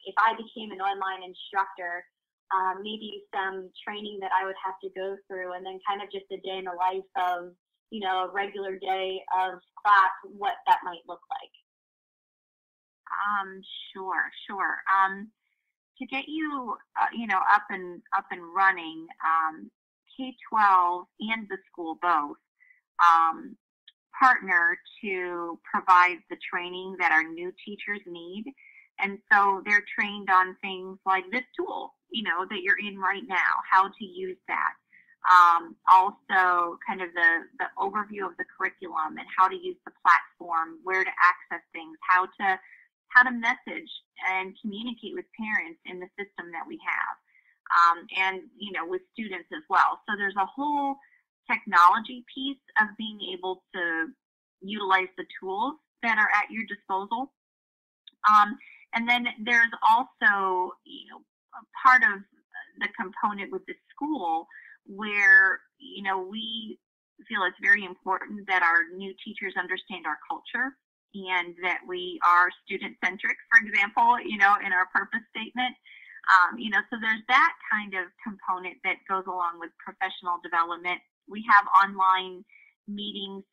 if I became an online instructor, maybe some training that I would have to go through, and then kind of just a day in the life of, you know, a regular day of class, what that might look like. Sure. To get you, you know, up and running, K-12 and the school both partner to provide the training that our new teachers need. And so they're trained on things like this tool, you know, that you're in right now, how to use that. Also kind of the overview of the curriculum and how to use the platform, where to access things, how to message and communicate with parents in the system that we have, and, you know, with students as well. So there's a whole technology piece of being able to utilize the tools that are at your disposal. And then there's also, you know, a part of the component with the school where, you know, we feel it's very important that our new teachers understand our culture and that we are student-centric, for example, you know, in our purpose statement. You know, so there's that kind of component that goes along with professional development. We have online meetings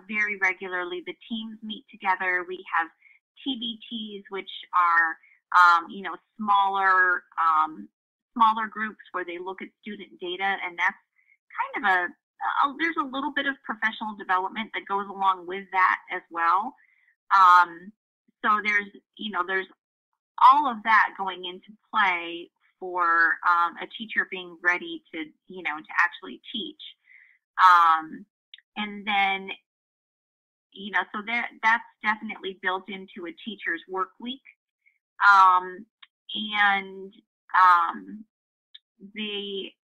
very regularly. The teams meet together. We have TBTs, which are, you know, smaller groups where they look at student data, and that's kind of there's a little bit of professional development that goes along with that as well. So there's, you know, there's all of that going into play for a teacher being ready to, you know, to actually teach. And then, you know, so that's definitely built into a teacher's work week. And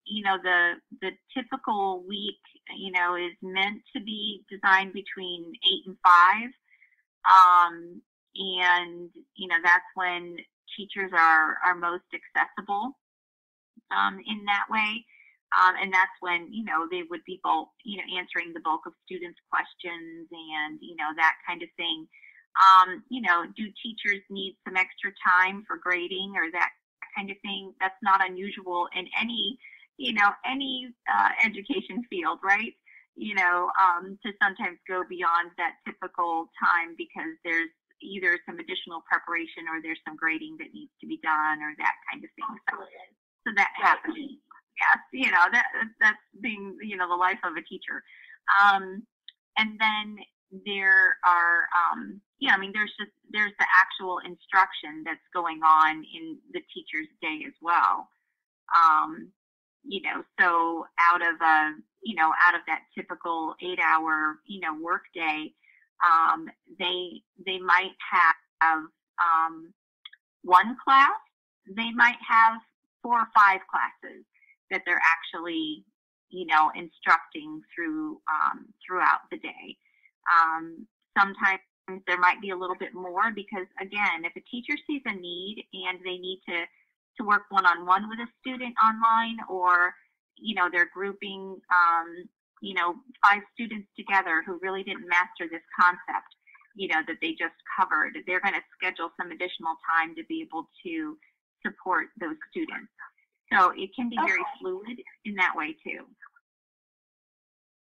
you know, the typical week, you know, is meant to be designed between 8 and 5. And, you know, that's when teachers are most accessible in that way. And that's when, you know, they would be both, you know, answering the bulk of students' questions and, you know, that kind of thing. You know, do teachers need some extra time for grading or that kind of thing? That's not unusual in any, you know, any education field, right? You know, to sometimes go beyond that typical time because there's either some additional preparation or there's some grading that needs to be done or that kind of thing. So that happens. Yes, you know, that's being, you know, the life of a teacher. And then there are, yeah, I mean, there's the actual instruction that's going on in the teacher's day as well. You know, so out of that typical 8-hour, you know, work day, they might have one class, they might have 4 or 5 classes that they're actually, you know, instructing throughout the day. Sometimes there might be a little bit more because, again, if a teacher sees a need and they need to work one-on-one with a student online, or, you know, they're grouping, you know, 5 students together who really didn't master this concept, you know, that they just covered, they're going to schedule some additional time to be able to support those students. So it can be very fluid in that way too.